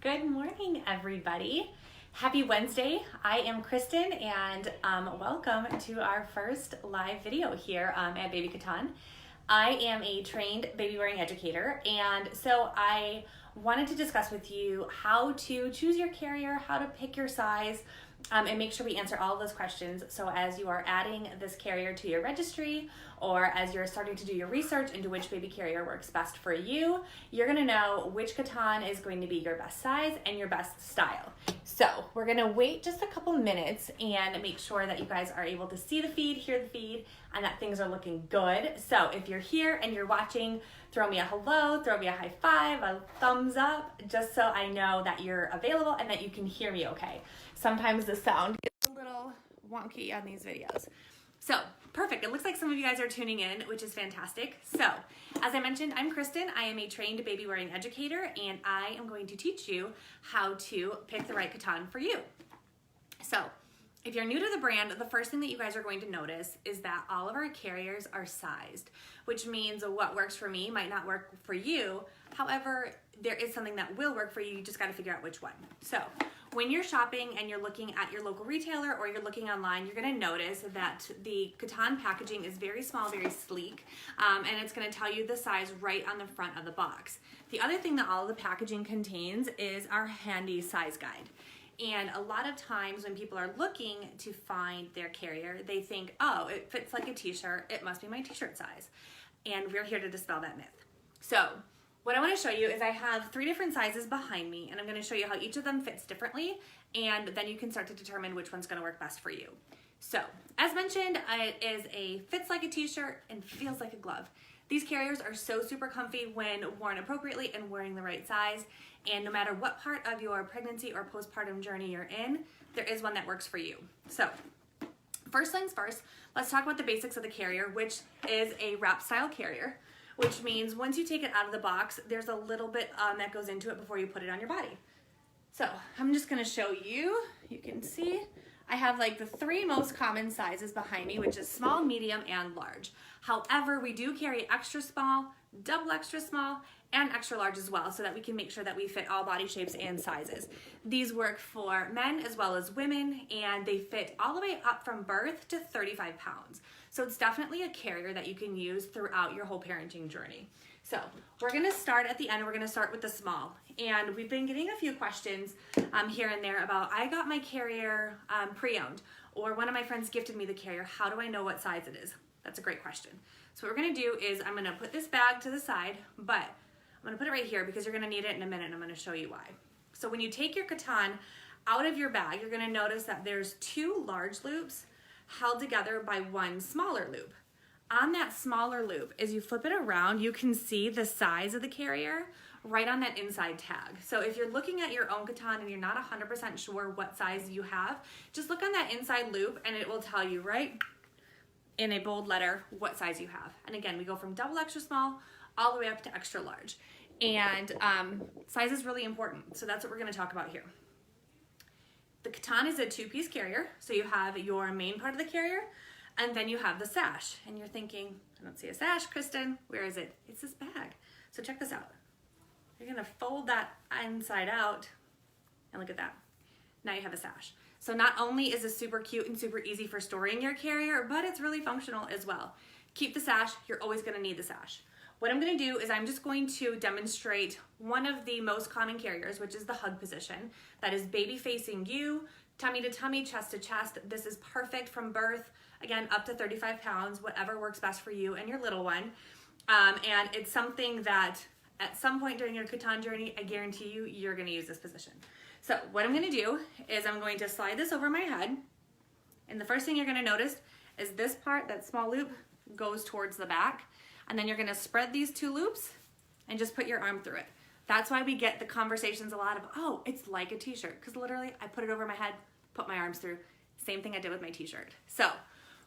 Good morning, everybody. Happy Wednesday. I am Kristen, and welcome to our first live video here at Baby Katan. I am a trained baby wearing educator, and so I wanted to discuss with you how to choose your carrier, how to pick your size, and make sure we answer all of those questions. So as you are adding this carrier to your registry, or as you're starting to do your research into which baby carrier works best for you, you're gonna know which Katan is going to be your best size and your best style. So we're gonna wait just a couple minutes and make sure that you guys are able to see the feed, hear the feed, and that things are looking good. So if you're here and you're watching, throw me a hello, throw me a high five, a thumbs up, just so I know that you're available and that you can hear me okay. Sometimes the sound gets a little wonky on these videos. So, perfect. It looks like some of you guys are tuning in, which is fantastic. So, as I mentioned, I'm Kristen. I am a trained baby wearing educator, and I am going to teach you how to pick the right Katan for you. So, if you're new to the brand, the first thing that you guys are going to notice is that all of our carriers are sized, which means what works for me might not work for you. However, there is something that will work for you. You just got to figure out which one. So, when you're shopping and you're looking at your local retailer or you're looking online, you're going to notice that the Katan packaging is very small, very sleek, and it's going to tell you the size right on the front of the box. The other thing that all of the packaging contains is our handy size guide. And a lot of times when people are looking to find their carrier, they think, oh, it fits like a t-shirt, it must be my t-shirt size. And we're here to dispel that myth. So, what I want to show you is I have 3 different sizes behind me, and I'm going to show you how each of them fits differently, and then you can start to determine which one's going to work best for you. So, as mentioned, it is a fits like a t-shirt and feels like a glove. These carriers are so super comfy when worn appropriately and wearing the right size, and no matter what part of your pregnancy or postpartum journey you're in, there is one that works for you. So, first things first, let's talk about the basics of the carrier, which is a wrap style carrier, which means once you take it out of the box, there's a little bit that goes into it before you put it on your body. So I'm just gonna show you, you can see, I have like the 3 most common sizes behind me, which is small, medium, and large. However, we do carry extra small, double extra small, and extra large as well, so that we can make sure that we fit all body shapes and sizes. These work for men as well as women, and they fit all the way up from birth to 35 pounds. So it's definitely a carrier that you can use throughout your whole parenting journey. So we're gonna start at the end, we're gonna start with the small. And we've been getting a few questions here and there about, I got my carrier pre-owned, or one of my friends gifted me the carrier, how do I know what size it is? That's a great question. So what we're gonna do is I'm gonna put this bag to the side, but I'm gonna put it right here because you're gonna need it in a minute, and I'm gonna show you why. So when you take your Katan out of your bag, you're gonna notice that there's 2 large loops held together by 1 smaller loop. On that smaller loop, as you flip it around, you can see the size of the carrier right on that inside tag. So if you're looking at your own Katan and you're not 100% sure what size you have, just look on that inside loop and it will tell you right in a bold letter what size you have. And again, we go from double extra small all the way up to extra large. And size is really important, so that's what we're gonna talk about here. The Katan is a 2-piece carrier, so you have your main part of the carrier, and then you have the sash. And you're thinking, I don't see a sash, Kristen. Where is it? It's this bag. So check this out. You're gonna fold that inside out, and look at that. Now you have a sash. So not only is this super cute and super easy for storing your carrier, but it's really functional as well. Keep the sash, you're always gonna need the sash. What I'm gonna do is I'm just going to demonstrate one of the most common carriers, which is the hug position. That is baby facing you, tummy to tummy, chest to chest. This is perfect from birth, again, up to 35 pounds, whatever works best for you and your little one. And it's something that at some point during your Katan journey, I guarantee you, you're gonna use this position. So what I'm gonna do is I'm going to slide this over my head. And the first thing you're gonna notice is this part, that small loop, goes towards the back. And then you're gonna spread these 2 loops and just put your arm through it. That's why we get the conversations a lot of, oh, it's like a t-shirt, because literally I put it over my head, put my arms through. Same thing I did with my t-shirt. So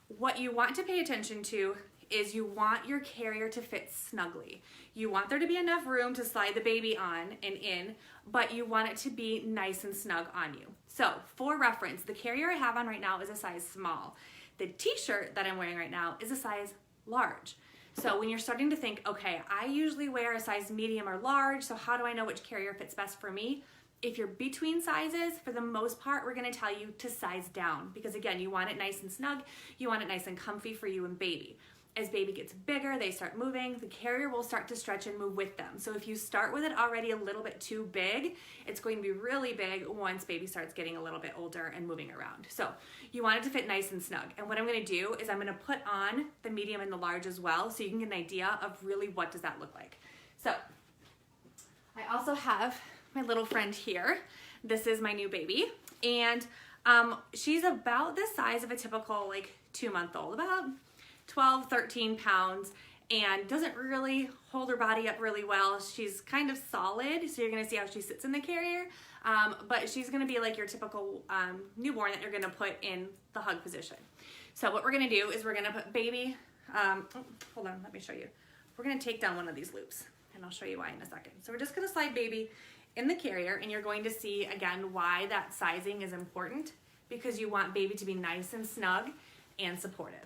what you want to pay attention to is you want your carrier to fit snugly. You want there to be enough room to slide the baby on and in, but you want it to be nice and snug on you. So for reference, the carrier I have on right now is a size small. The t-shirt that I'm wearing right now is a size large. So when you're starting to think, okay, I usually wear a size medium or large, so how do I know which carrier fits best for me? if you're between sizes, for the most part, we're gonna tell you to size down because again, you want it nice and snug, you want it nice and comfy for you and baby. As baby gets bigger, they start moving, the carrier will start to stretch and move with them. So if you start with it already a little bit too big, it's going to be really big once baby starts getting a little bit older and moving around. So you want it to fit nice and snug. And what I'm gonna do is I'm gonna put on the medium and the large as well so you can get an idea of really what does that look like. So I also have my little friend here. This is my new baby. And she's about the size of a typical like 2-month-old, about 12, 13 pounds, and doesn't really hold her body up really well. She's kind of solid, so you're gonna see how she sits in the carrier, but she's gonna be like your typical newborn that you're gonna put in the hug position. So what we're gonna do is we're gonna put baby, hold on, let me show you. We're gonna take down one of these loops, and I'll show you why in a second. So we're just gonna slide baby in the carrier, and you're going to see again why that sizing is important, because you want baby to be nice and snug and supportive.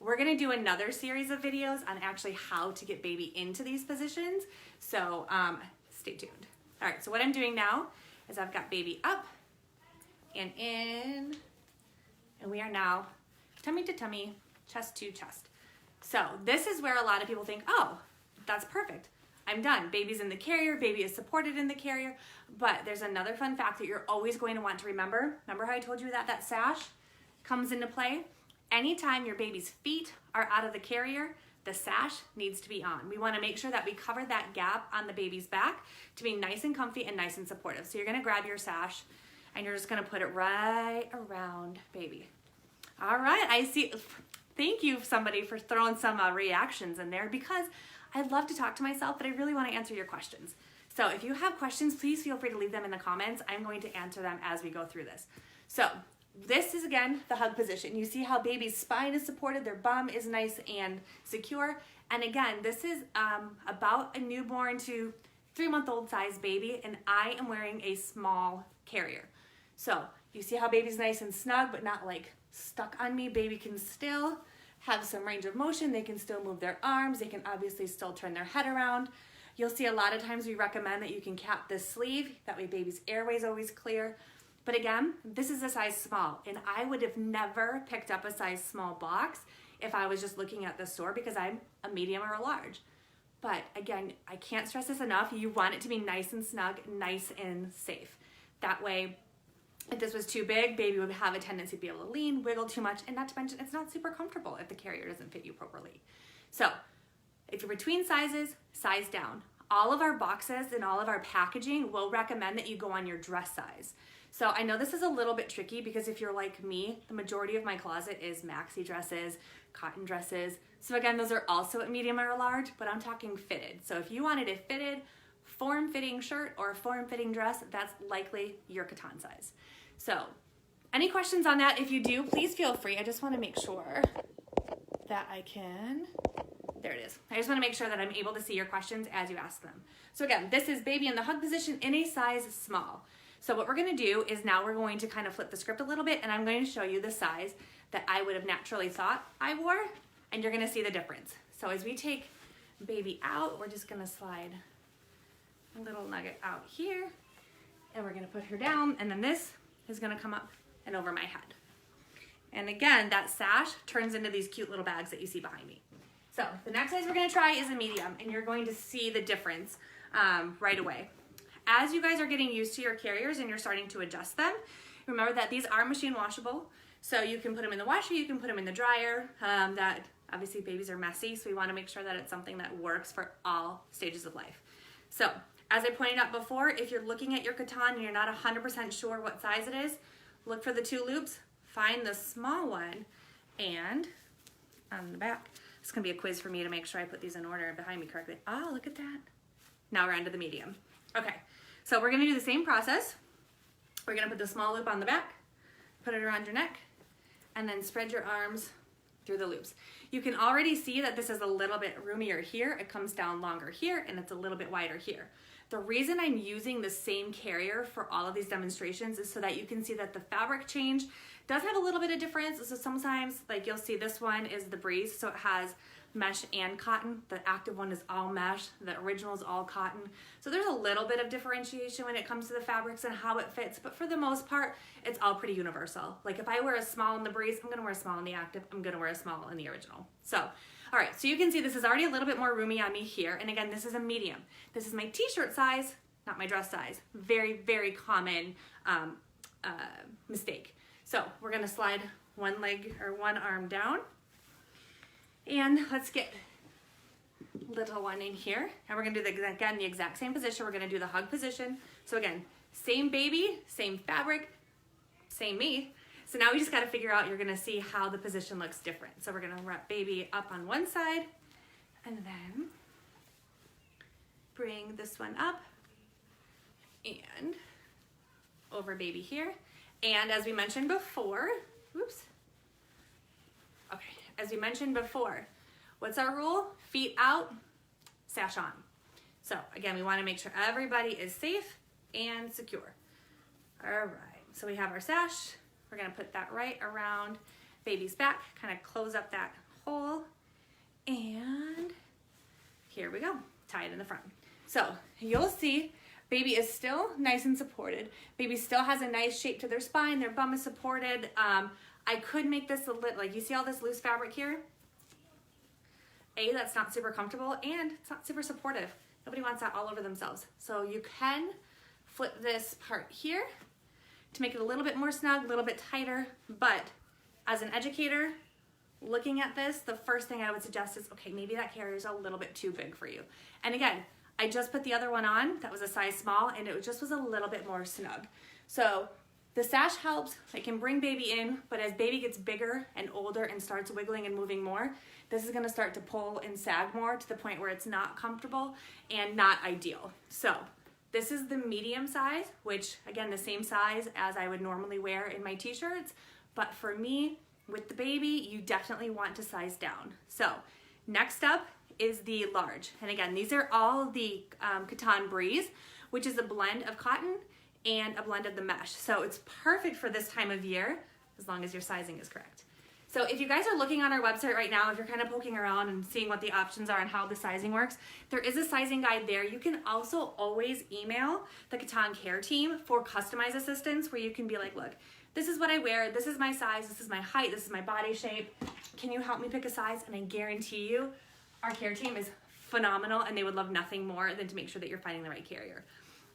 We're gonna do another series of videos on actually how to get baby into these positions, so stay tuned. All right, so what I'm doing now is I've got baby up and in, and we are now tummy to tummy, chest to chest. So this is where a lot of people think, oh, that's perfect. I'm done. Baby's in the carrier, baby is supported in the carrier, but there's another fun fact that you're always going to want to remember. Remember how I told you that sash comes into play? Anytime your baby's feet are out of the carrier, the sash needs to be on. We want to make sure that we cover that gap on the baby's back to be nice and comfy and nice and supportive. So you're going to grab your sash and you're just going to put it right around baby. All right, I see. Thank you, somebody, for throwing some reactions in there, because I love to talk to myself, but I really want to answer your questions. So if you have questions, please feel free to leave them in the comments. I'm going to answer them as we go through this. So this is, again, the hug position. You see how baby's spine is supported, their bum is nice and secure. And again, this is about a newborn to 3-month-old size baby, and I am wearing a small carrier. So you see how baby's nice and snug, but not like stuck on me. Baby can still have some range of motion. They can still move their arms. They can obviously still turn their head around. You'll see a lot of times we recommend that you can cap this sleeve. That way baby's airway is always clear. But again, this is a size small, and I would have never picked up a size small box if I was just looking at the store, because I'm a medium or a large. But again, I can't stress this enough. You want it to be nice and snug, nice and safe. That way, if this was too big, baby would have a tendency to be able to lean, wiggle too much, and not to mention it's not super comfortable if the carrier doesn't fit you properly. So if you're between sizes, size down. All of our boxes and all of our packaging will recommend that you go on your dress size. So I know this is a little bit tricky, because if you're like me, the majority of my closet is maxi dresses, cotton dresses. So again, those are also a medium or a large, but I'm talking fitted. So if you wanted a fitted, form-fitting shirt or a form-fitting dress, that's likely your Catan size. So any questions on that? If you do, please feel free. I just want to make sure that I can, there it is. I just want to make sure that I'm able to see your questions as you ask them. So again, this is baby in the hug position in a size small. So what we're going to do is now we're going to kind of flip the script a little bit, and I'm going to show you the size that I would have naturally thought I wore, and you're going to see the difference. So as we take baby out, we're just going to slide a little nugget out here, and we're going to put her down, and then this is going to come up and over my head. And again, that sash turns into these cute little bags that you see behind me. So the next size we're going to try is a medium, and you're going to see the difference right away. As you guys are getting used to your carriers and you're starting to adjust them, remember that these are machine washable. So you can put them in the washer, you can put them in the dryer. That obviously babies are messy, so we want to make sure that it's something that works for all stages of life. So as I pointed out before, if you're looking at your Catan and you're not 100% sure what size it is, look for the 2 loops, find the small one, and on the back, it's going to be a quiz for me to make sure I put these in order behind me correctly. Oh, look at that. Now we're onto the medium. Okay, so we're going to do the same process. We're going to put the small loop on the back, put it around your neck, and then spread your arms through the loops. You can already see that this is a little bit roomier here. It comes down longer here, and it's a little bit wider here. The reason I'm using the same carrier for all of these demonstrations is so that you can see that the fabric change does have a little bit of difference. So sometimes, like you'll see this one is the Breeze, so it has mesh and cotton. The active one is all mesh, the original is all cotton. So there's a little bit of differentiation when it comes to the fabrics and how it fits, but for the most part, it's all pretty universal. Like if I wear a small in the Breeze, I'm gonna wear a small in the active, I'm gonna wear a small in the original. So, all right, so you can see this is already a little bit more roomy on me here. And again, this is a medium. This is my t-shirt size, not my dress size. Very, very common mistake. So we're gonna slide one leg or one arm down. And let's get little one in here. And we're gonna do again, the exact same position. We're gonna do the hug position. So again, same baby, same fabric, same me. So now we just gotta figure out, you're gonna see how the position looks different. So we're gonna wrap baby up on one side and then bring this one up and over baby here. And as we mentioned before, as we mentioned before, what's our rule? Feet out, sash on. So again, we want to make sure everybody is safe and secure. All right, so we have our sash. We're gonna put that right around baby's back, kind of close up that hole. And here we go, tie it in the front. So you'll see baby is still nice and supported. Baby still has a nice shape to their spine. Their bum is supported. I could make this a little, like you see all this loose fabric here? That's not super comfortable and it's not super supportive. Nobody wants that all over themselves. So you can flip this part here to make it a little bit more snug, a little bit tighter. But as an educator, looking at this, the first thing I would suggest is, okay, maybe that carrier is a little bit too big for you. And again, I just put the other one on, that was a size small, and it just was a little bit more snug. So the sash helps, it can bring baby in, but as baby gets bigger and older and starts wiggling and moving more, this is gonna start to pull and sag more to the point where it's not comfortable and not ideal. So this is the medium size, which again, the same size as I would normally wear in my t-shirts, but for me, with the baby, you definitely want to size down. So next up is the large. And again, these are all the Cotton Breeze, which is a blend of cotton and a blend of the mesh. So it's perfect for this time of year, as long as your sizing is correct. So if you guys are looking on our website right now, if you're kind of poking around and seeing what the options are and how the sizing works, there is a sizing guide there. You can also always email the Cotton Care team for customized assistance where you can be like, look, this is what I wear, this is my size, this is my height, this is my body shape. Can you help me pick a size? And I guarantee you, our care team is phenomenal and they would love nothing more than to make sure that you're finding the right carrier.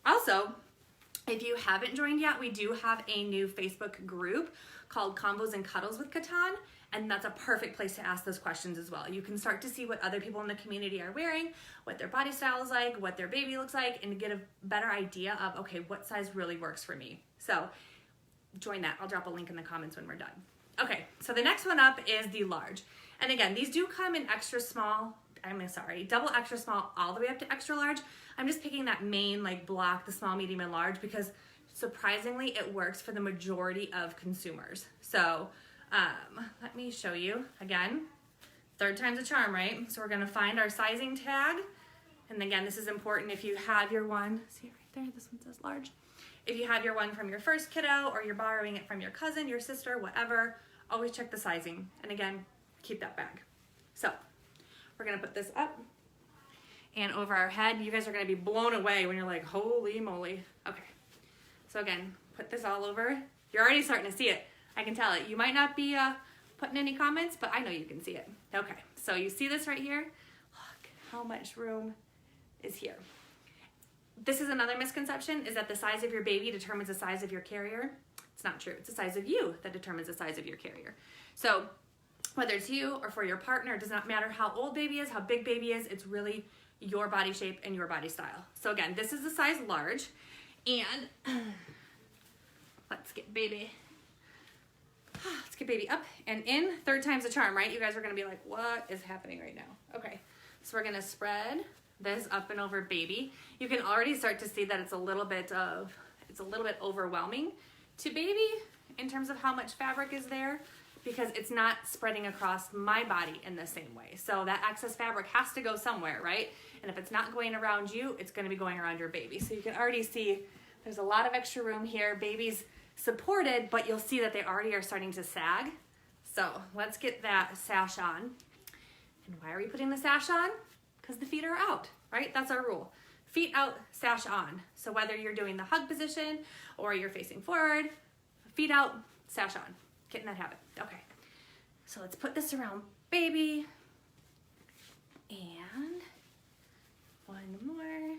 Also, if you haven't joined yet, we do have a new Facebook group called Combos and Cuddles with Cotton, and that's a perfect place to ask those questions as well. You can start to see what other people in the community are wearing, what their body style is like, what their baby looks like, and get a better idea of, okay, what size really works for me. So join that. I'll drop a link in the comments when we're done. Okay, so the next one up is the large. And again, these do come in extra small, double extra small all the way up to extra large. I'm just picking that main like block, the small, medium, and large, because surprisingly it works for the majority of consumers. So let me show you again. Third time's a charm, right? So we're gonna find our sizing tag. And again, this is important if you have your one, see right there, this one says large. If you have your one from your first kiddo or you're borrowing it from your cousin, your sister, whatever, always check the sizing. And again, keep that bag. So we're gonna put this up and over our head. You guys are gonna be blown away when you're like, holy moly. Okay, so again, put this all over. You're already starting to see it. I can tell it. You might not be putting any comments, but I know you can see it. Okay, so you see this right here? Look how much room is here. This is another misconception, is that the size of your baby determines the size of your carrier. It's not true. It's the size of you that determines the size of your carrier. So whether it's you or for your partner, it does not matter how old baby is, how big baby is, it's really your body shape and your body style. So again, this is the size large, and let's get baby up and in. Third time's a charm, right? You guys are gonna be like, what is happening right now? Okay, so we're gonna spread this up and over baby. You can already start to see that it's a little bit overwhelming to baby in terms of how much fabric is there, because it's not spreading across my body in the same way. So that excess fabric has to go somewhere, right? And if it's not going around you, it's gonna be going around your baby. So you can already see there's a lot of extra room here. Baby's supported, but you'll see that they already are starting to sag. So let's get that sash on. And why are we putting the sash on? Because the feet are out, right? That's our rule. Feet out, sash on. So whether you're doing the hug position or you're facing forward, feet out, sash on. Get in that habit. Okay. So let's put this around baby. And one more.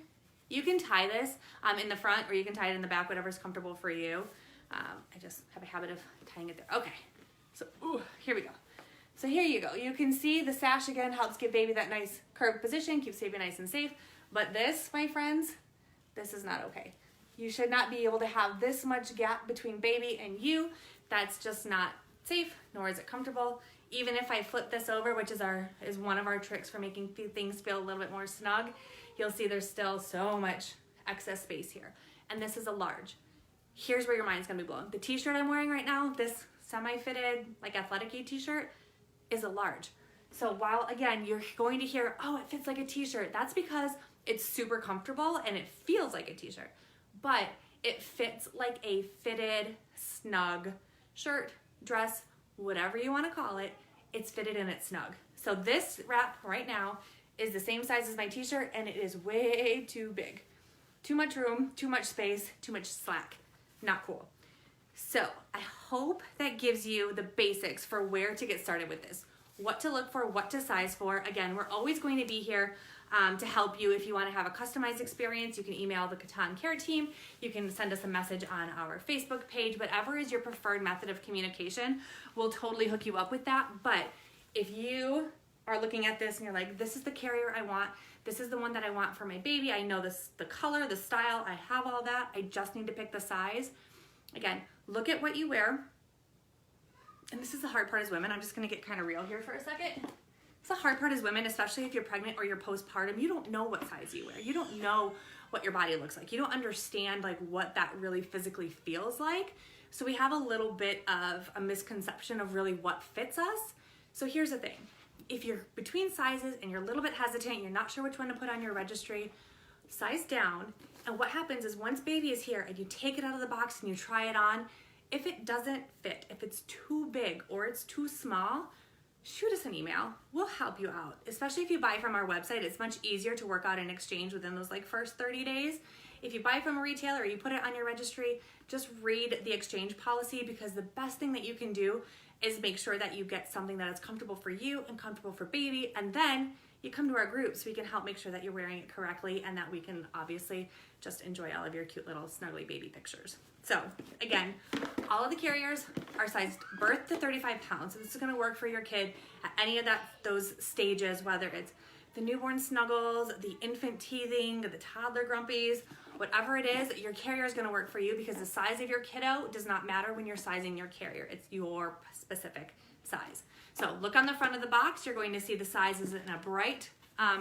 You can tie this in the front or you can tie it in the back, whatever's comfortable for you. I just have a habit of tying it there. Okay, so here we go. So here you go. You can see the sash again helps give baby that nice curved position, keeps baby nice and safe. But this, my friends, this is not okay. You should not be able to have this much gap between baby and you. That's just not safe, nor is it comfortable. Even if I flip this over, which is one of our tricks for making things feel a little bit more snug, you'll see there's still so much excess space here. And this is a large. Here's where your mind's gonna be blown. The t-shirt I'm wearing right now, this semi-fitted, like athletic-y t-shirt, is a large. So while, again, you're going to hear, oh, it fits like a t-shirt, that's because it's super comfortable and it feels like a t-shirt. But it fits like a fitted, snug shirt, dress, whatever you want to call it, it's fitted and it's snug. So this wrap right now is the same size as my t-shirt and it is way too big. Too much room, too much space, too much slack. Not cool. So I hope that gives you the basics for where to get started with this. What to look for, what to size for. Again, we're always going to be here to help you. If you want to have a customized experience, you can email the Katan Care team. You can send us a message on our Facebook page. Whatever is your preferred method of communication, we'll totally hook you up with that. But if you are looking at this and you're like, this is the carrier I want, this is the one that I want for my baby, I know this, the color, the style, I have all that, I just need to pick the size. Again, look at what you wear. And this is the hard part as women. I'm just gonna get kind of real here for a second. It's the hard part as women, especially if you're pregnant or you're postpartum. You don't know what size you wear. You don't know what your body looks like. You don't understand like what that really physically feels like. So we have a little bit of a misconception of really what fits us. So here's the thing. If you're between sizes and you're a little bit hesitant, you're not sure which one to put on your registry, size down. And what happens is once baby is here and you take it out of the box and you try it on, if it doesn't fit, if it's too big or it's too small, shoot us an email. We'll help you out. Especially if you buy from our website, it's much easier to work out an exchange within those like first 30 days. If you buy from a retailer or you put it on your registry, just read the exchange policy, because the best thing that you can do is make sure that you get something that is comfortable for you and comfortable for baby, and then you come to our group so we can help make sure that you're wearing it correctly and that we can obviously just enjoy all of your cute little snuggly baby pictures. So again, all of the carriers are sized birth to 35 pounds. So this is gonna work for your kid at any of those stages, whether it's the newborn snuggles, the infant teething, the toddler grumpies, whatever it is, your carrier is gonna work for you, because the size of your kiddo does not matter when you're sizing your carrier. It's your specific size. So look on the front of the box. You're going to see the sizes in a bright,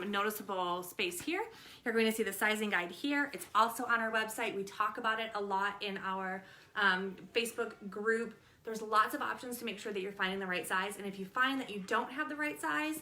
noticeable space here. You're going to see the sizing guide here. It's also on our website. We talk about it a lot in our Facebook group. There's lots of options to make sure that you're finding the right size. And if you find that you don't have the right size,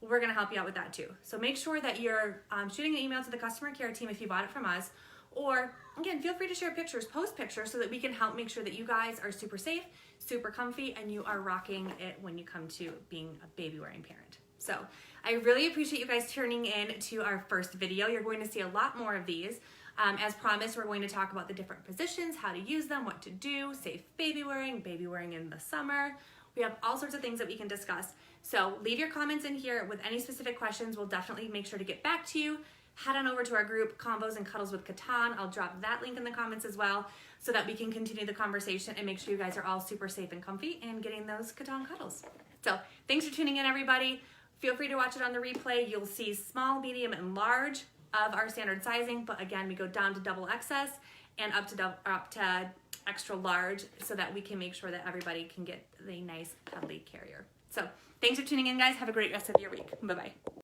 we're gonna help you out with that too. So make sure that you're shooting an email to the customer care team if you bought it from us. Or again, feel free to share pictures, post pictures, so that we can help make sure that you guys are super safe, super comfy, and you are rocking it when you come to being a baby wearing parent. So I really appreciate you guys tuning in to our first video. You're going to see a lot more of these. As promised, we're going to talk about the different positions, how to use them, what to do, safe baby wearing in the summer. We have all sorts of things that we can discuss. So leave your comments in here with any specific questions. We'll definitely make sure to get back to you. Head on over to our group, Combos and Cuddles with Katan. I'll drop that link in the comments as well, so that we can continue the conversation and make sure you guys are all super safe and comfy and getting those Katan cuddles. So thanks for tuning in, everybody. Feel free to watch it on the replay. You'll see small, medium, and large of our standard sizing, but again, we go down to double XS and up to extra large, so that we can make sure that everybody can get the nice cuddly carrier. So thanks for tuning in, guys. Have a great rest of your week. Bye-bye.